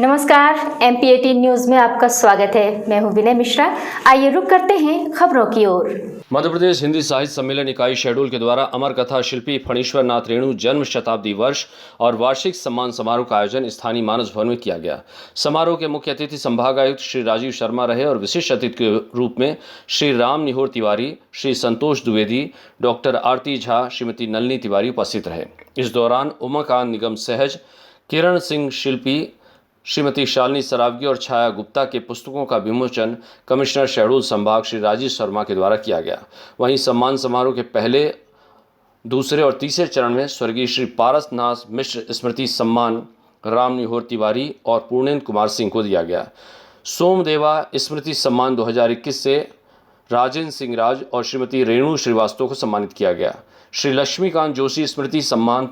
नमस्कार, MP18 news में आपका स्वागत है। मैं हूं विनय मिश्रा। आइए रुक करते हैं खबरों की ओर। मध्य प्रदेश हिंदी साहित्य सम्मेलन इकाई शहडोल के द्वारा अमर कथा शिल्पी फणीश्वर नाथ रेणु जन्म शताब्दी वर्ष और वार्षिक सम्मान समारोह का आयोजन स्थानीय मानस भवन में किया गया। समारोह के मुख्य अतिथि संभागायुक्त श्री राजीव शर्मा रहे और विशिष्ट अतिथि के रूप में श्री राम निहोर तिवारी, श्री संतोष द्विवेदी, डॉक्टर आरती झा, श्रीमती नलिनी तिवारी उपस्थित रहे। इस दौरान उमाकांत निगम सहज, किरण सिंह शिल्पी, श्रीमती शालिनी सरावगी और छाया गुप्ता के पुस्तकों का विमोचन कमिश्नर शहडोल संभाग श्री राजीव शर्मा के द्वारा किया गया। वहीं सम्मान समारोह के पहले, दूसरे और तीसरे चरण में स्वर्गीय श्री पारसनाथ मिश्र स्मृति सम्मान राम निहोर तिवारी और पूर्णेंद्र कुमार सिंह को दिया गया। सोमदेवा स्मृति सम्मान 2021 से राजेंद्र सिंह राज और श्रीमती रेणु श्रीवास्तव को सम्मानित किया गया। श्री लक्ष्मीकांत जोशी स्मृति सम्मान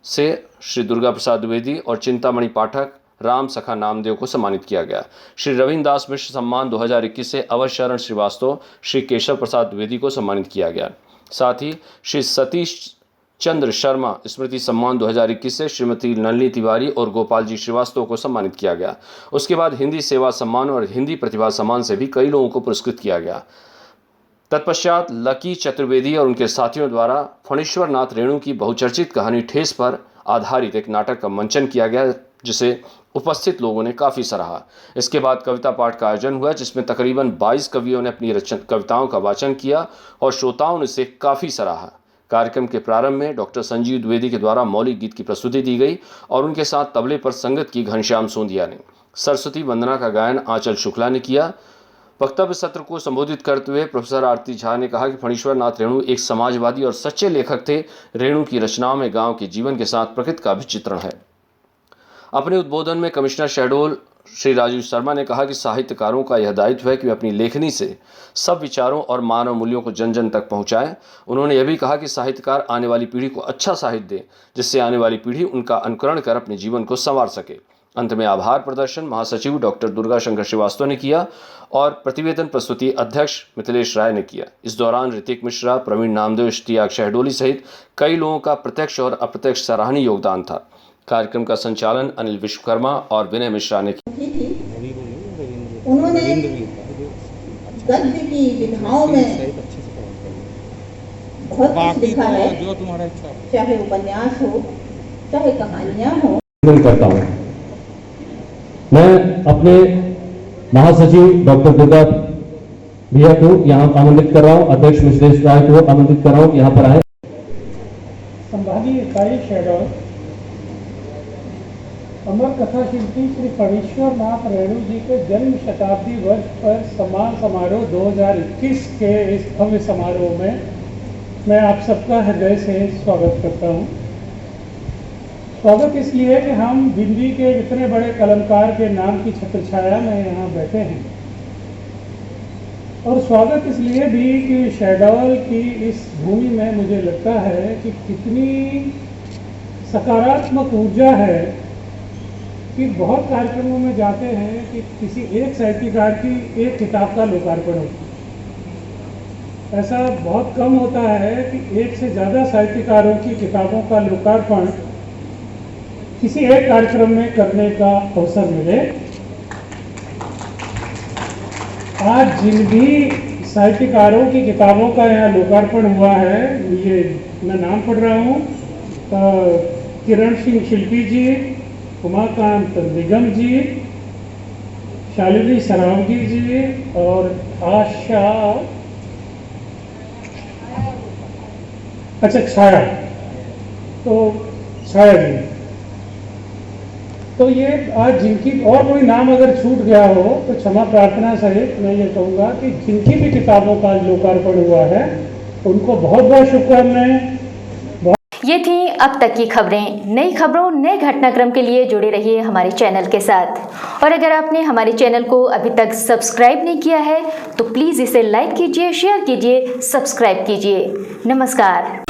से श्री दुर्गा प्रसाद द्विवेदी और चिंतामणि पाठक राम सखा नामदेव को सम्मानित किया गया। श्री रविंद्र दास मिश्र सम्मान 2021 से अवध शरण श्रीवास्तव, श्री केशव प्रसाद द्विवेदी को सम्मानित किया गया। साथ ही श्री सतीश चंद्र शर्मा स्मृति सम्मान 2021 से श्रीमती नलिनी तिवारी और गोपाल जी श्रीवास्तव को सम्मानित किया गया। उसके बाद हिंदी सेवा सम्मान और हिंदी प्रतिभा सम्मान से भी कई लोगों को पुरस्कृत किया गया। तत्पश्चात लकी चतुर्वेदी और उनके साथियों द्वारा फणीश्वर नाथ रेणु की बहुचर्चित कहानी ठेस पर आधारित एक नाटक का मंचन किया गया, जिसे उपस्थित लोगों ने काफ़ी सराहा। इसके बाद कविता पाठ का आयोजन हुआ, जिसमें तकरीबन 22 कवियों ने अपनी कविताओं का वाचन किया और श्रोताओं ने इसे काफ़ी सराहा। कार्यक्रम के प्रारंभ में डॉक्टर संजीव द्विवेदी के द्वारा मौलिक गीत की प्रस्तुति दी गई और उनके साथ तबले पर संगत की घनश्याम सोंधिया ने। सरस्वती वंदना का गायन आंचल शुक्ला ने किया। वक्तव्य सत्र को संबोधित करते हुए प्रोफेसर आरती झा ने कहा कि फणीश्वर नाथ रेणु एक समाजवादी और सच्चे लेखक थे। रेणु की रचनाओं में गांव के जीवन के साथ प्रकृति का भी चित्रण है। अपने उद्बोधन में कमिश्नर शहडोल श्री राजीव शर्मा ने कहा कि साहित्यकारों का यह दायित्व है कि वे अपनी लेखनी से सब विचारों और मानव मूल्यों को जन जन तक पहुंचाएं। उन्होंने यह भी कहा कि साहित्यकार आने वाली पीढ़ी को अच्छा साहित्य दें, जिससे आने वाली पीढ़ी उनका अनुकरण कर अपने जीवन को संवार सके। अंत में आभार प्रदर्शन महासचिव डॉक्टर दुर्गा शंकर श्रीवास्तव ने किया और प्रतिवेदन प्रस्तुति अध्यक्ष मिथिलेश राय ने किया। इस दौरान ऋतिक मिश्रा, प्रवीण नामदेव, इश्तियाक शहडोली सहित कई लोगों का प्रत्यक्ष और अप्रत्यक्ष सराहनीय योगदान था। कार्यक्रम का संचालन अनिल विश्वकर्मा और विनय मिश्रा ने किया। उन्होंने गद्य की विधाओं में बहुत कुछ लिखा है, चाहे उपन्यास हो, चाहे कहानियां हो। करता हूँ मैं अपने महासचिव डॉक्टर दुर्गा भैया को यहाँ आमंत्रित कर रहा हूँ, अध्यक्ष मिथिलेश राय को आमंत्रित कर रहा हूँ, यहाँ पर आए। संभागीय इकाई शहडोल अमर कथा शिल्पी श्री फणीश्वर नाथ रेणु जी के जन्म शताब्दी वर्ष पर सम्मान समारोह 2021 के इस भव्य समारोह में मैं आप सबका हृदय से स्वागत करता हूं। स्वागत इसलिए कि हम हिंदी के इतने बड़े कलमकार के नाम की छत्रछाया में यहाँ बैठे हैं, और स्वागत इसलिए भी कि शहडोल की इस भूमि में मुझे लगता है कि कितनी सकारात्मक ऊर्जा है कि बहुत कार्यक्रमों में जाते हैं कि किसी एक साहित्यकार की एक किताब का लोकार्पण होता है। ऐसा बहुत कम होता है कि एक से ज़्यादा साहित्यकारों की किताबों का लोकार्पण किसी एक कार्यक्रम में करने का अवसर मिले। आज जिन भी साहित्यकारों की किताबों का यहाँ लोकार्पण हुआ है, ये मैं नाम पढ़ रहा हूँ, किरण सिंह शिल्पी जी, उमाकांत निगम जी, शालिनी सरावगी जी और छाया, तो छाया जी। तो ये आज जिनकी और कोई नाम अगर छूट गया हो तो क्षमा प्रार्थना सहित मैं ये कहूँगा कि जिनकी भी किताबों का लोकार्पण हुआ है उनको बहुत बहुत शुभकामनाएं। ये थी अब तक की खबरें। नई खबरों, नए घटनाक्रम के लिए जुड़े रहिए हमारे चैनल के साथ। और अगर आपने हमारे चैनल को अभी तक सब्सक्राइब नहीं किया है तो प्लीज़ इसे लाइक कीजिए, शेयर कीजिए, सब्सक्राइब कीजिए। नमस्कार।